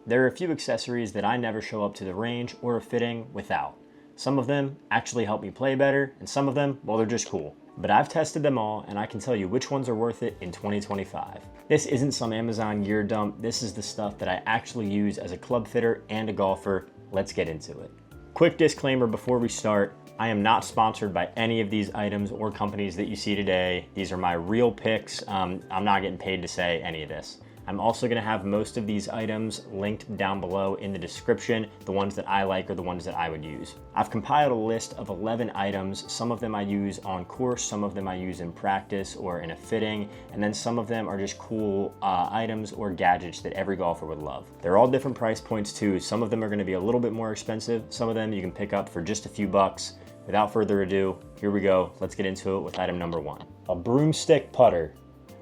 There are a few accessories that I never show up to the range or a fitting without. Some of them actually help me play better, and some of them, well, they're just cool. But I've tested them all, and I can tell you which ones are worth it in 2025. This isn't some Amazon gear dump. This is the stuff that I actually use as a club fitter and a golfer. Let's get into it. Quick disclaimer before we start. I am not sponsored by any of these items or companies that you see today. These are my real picks. I'm not getting paid to say any of this. I'm also gonna have most of these items linked down below in the description. The ones that I like are the ones that I would use. I've compiled a list of 11 items. Some of them I use on course, some of them I use in practice or in a fitting, and then some of them are just cool items or gadgets that every golfer would love. They're all different price points too. Some of them are gonna be a little bit more expensive. Some of them you can pick up for just a few bucks. Without further ado, here we go. Let's get into it with item number 1. A broomstick putter.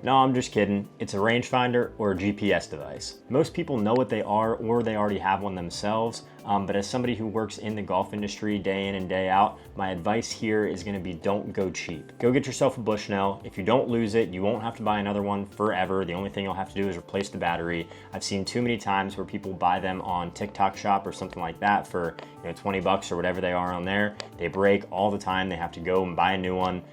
No, I'm just kidding. It's a rangefinder or a GPS device. Most people know what they are or they already have one themselves, but as somebody who works in the golf industry day in and day out, my advice here is gonna be don't go cheap. Go get yourself a Bushnell. If you don't lose it, you won't have to buy another one forever. The only thing you'll have to do is replace the battery. I've seen too many times where people buy them on TikTok Shop or something like that for 20 bucks or whatever they are on there. They break all the time. They have to go and buy a new one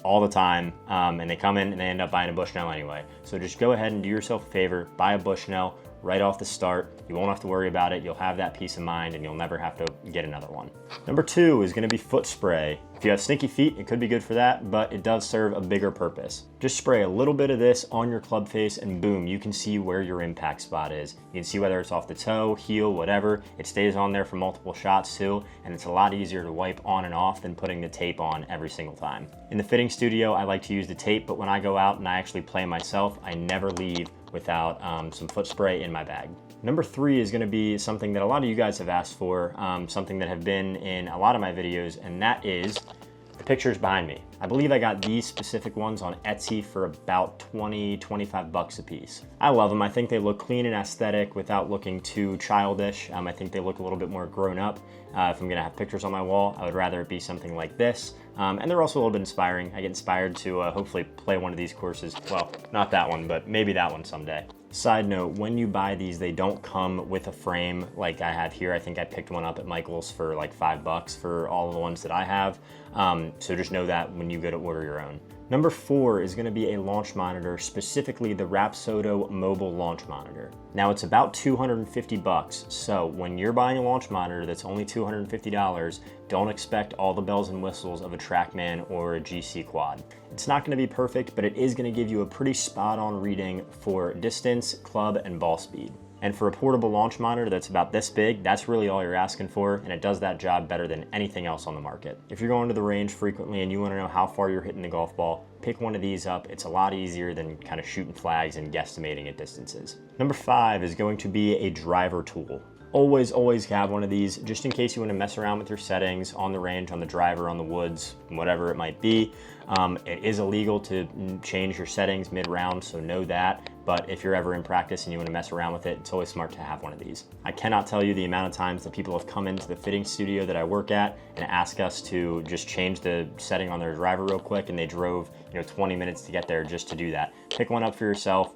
all the time, and they come in and they end up buying a Bushnell anyway. So just go ahead and do yourself a favor, buy a Bushnell right off the start. You won't have to worry about it. You'll have that peace of mind and you'll never have to get another one. Number 2 is gonna be foot spray. If you have stinky feet, it could be good for that, but it does serve a bigger purpose. Just spray a little bit of this on your club face and boom, you can see where your impact spot is. You can see whether it's off the toe, heel, whatever. It stays on there for multiple shots too, and it's a lot easier to wipe on and off than putting the tape on every single time. In the fitting studio, I like to use the tape, but when I go out and I actually play myself, I never leave without some foot spray in my bag. Number 3 is gonna be something that a lot of you guys have asked for, something that have been in a lot of my videos, and that is the pictures behind me. I believe I got these specific ones on Etsy for about 20, 25 bucks a piece. I love them. I think they look clean and aesthetic without looking too childish. I think they look a little bit more grown up. If I'm gonna have pictures on my wall, I would rather it be something like this. And they're also a little bit inspiring. I get inspired to hopefully play one of these courses. Well, not that one, but maybe that one someday. Side note, when you buy these, they don't come with a frame like I have here. I think I picked one up at Michael's for like 5 bucks for all of the ones that I have. So just know that when you go to order your own. Number 4 is gonna be a launch monitor, specifically the Rapsodo mobile launch monitor. Now it's about 250 bucks. So when you're buying a launch monitor that's only $250, don't expect all the bells and whistles of a TrackMan or a GC quad. It's not gonna be perfect, but it is gonna give you a pretty spot on reading for distance, club, and ball speed. And for a portable launch monitor that's about this big, that's really all you're asking for, and it does that job better than anything else on the market. If you're going to the range frequently and you wanna know how far you're hitting the golf ball, pick one of these up. It's a lot easier than kind of shooting flags and guesstimating at distances. Number 5 is going to be a driver tool. Always have one of these just in case you want to mess around with your settings on the range, on the driver, on the woods, whatever it might be. It is illegal to change your settings mid-round, so know that. But if you're ever in practice and you want to mess around with it, it's always smart to have one of these. I cannot tell you the amount of times that people have come into the fitting studio that I work at and ask us to just change the setting on their driver real quick, and they drove 20 minutes to get there just to do that. Pick one up for yourself.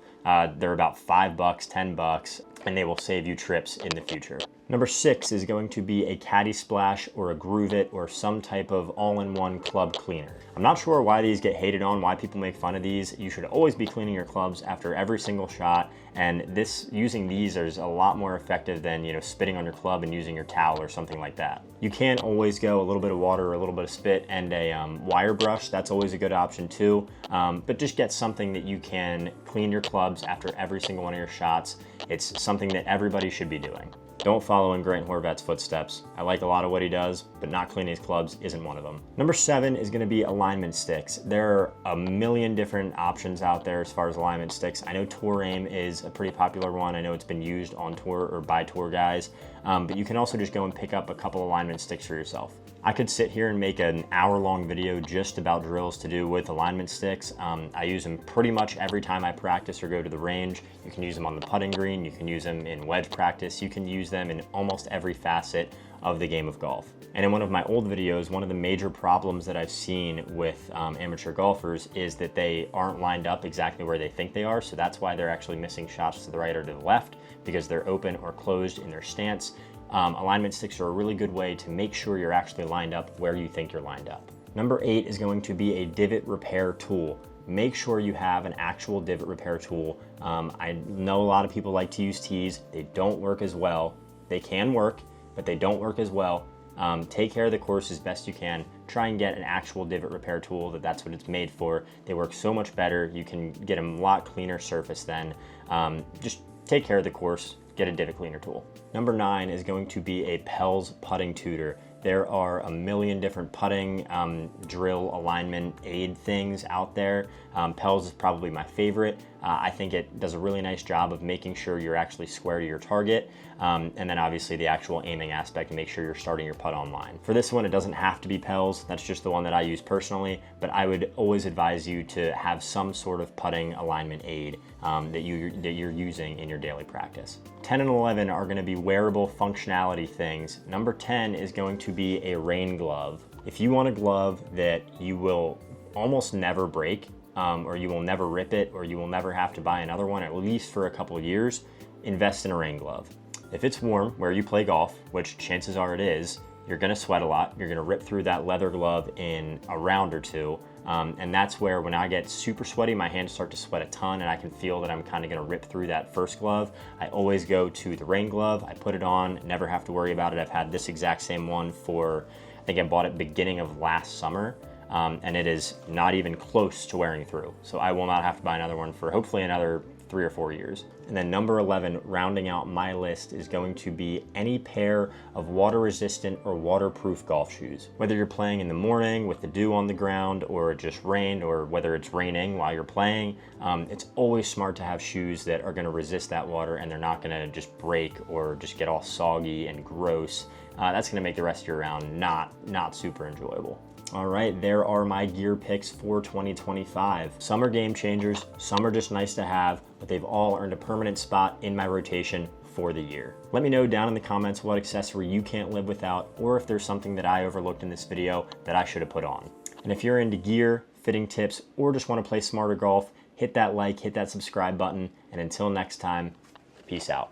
They're about 5 bucks, 10 bucks, and they will save you trips in the future. Number 6 is going to be a caddy splash or a groove it or some type of all-in-one club cleaner. I'm not sure why these get hated on, why people make fun of these. You should always be cleaning your clubs after every single shot, and using these is a lot more effective than spitting on your club and using your towel or something like that. You can always go a little bit of water or a little bit of spit and a wire brush. That's always a good option too, but just get something that you can clean your clubs after every single one of your shots. It's something that everybody should be doing. Don't follow in Grant Horvat's footsteps. I like a lot of what he does, but not cleaning his clubs isn't one of them. Number 7 is gonna be alignment sticks. There are a million different options out there as far as alignment sticks. I know Tour Aim is a pretty popular one. I know it's been used on tour or by tour guys, but you can also just go and pick up a couple alignment sticks for yourself. I could sit here and make an hour-long video just about drills to do with alignment sticks. I use them pretty much every time I practice or go to the range. You can use them on the putting green, you can use them in wedge practice, you can use them in almost every facet of the game of golf. And in one of my old videos, one of the major problems that I've seen with amateur golfers is that they aren't lined up exactly where they think they are. So that's why they're actually missing shots to the right or to the left, because they're open or closed in their stance. Alignment sticks are a really good way to make sure you're actually lined up where you think you're lined up. Number 8 is going to be a divot repair tool. Make sure you have an actual divot repair tool. I know a lot of people like to use tees. They don't work as well. They can work, but they don't work as well. Take care of the course as best you can. Try and get an actual divot repair tool that's what it's made for. They work so much better. You can get a lot cleaner surface then. Just take care of the course. Get a divot cleaner tool. Number 9 is going to be a Pels putting tutor. There are a million different putting, drill, alignment, aid things out there. Pels is probably my favorite. I think it does a really nice job of making sure you're actually square to your target. And then obviously the actual aiming aspect to make sure you're starting your putt on line. For this one, it doesn't have to be Pels. That's just the one that I use personally, but I would always advise you to have some sort of putting alignment aid that you're using in your daily practice. 10 and 11 are gonna be wearable functionality things. Number 10 is going to be a rain glove. If you want a glove that you will almost never break, or you will never rip it, or you will never have to buy another one, at least for a couple of years, invest in a rain glove. If it's warm where you play golf, which chances are it is, you're gonna sweat a lot. You're gonna rip through that leather glove in a round or two. And that's where when I get super sweaty, my hands start to sweat a ton and I can feel that I'm kind of gonna rip through that first glove. I always go to the rain glove. I put it on, never have to worry about it. I've had this exact same one for, I think I bought it beginning of last summer. And it is not even close to wearing through. So I will not have to buy another one for hopefully another 3 or 4 years. And then number 11, rounding out my list, is going to be any pair of water resistant or waterproof golf shoes. Whether you're playing in the morning with the dew on the ground, or it just rained, or whether it's raining while you're playing, it's always smart to have shoes that are gonna resist that water and they're not gonna just break or just get all soggy and gross. That's gonna make the rest of your round not super enjoyable. All right, there are my gear picks for 2025. Some are game changers, some are just nice to have, but they've all earned a permanent spot in my rotation for the year. Let me know down in the comments what accessory you can't live without, or if there's something that I overlooked in this video that I should have put on. And if you're into gear, fitting tips, or just want to play smarter golf, hit that like, hit that subscribe button, and until next time, peace out.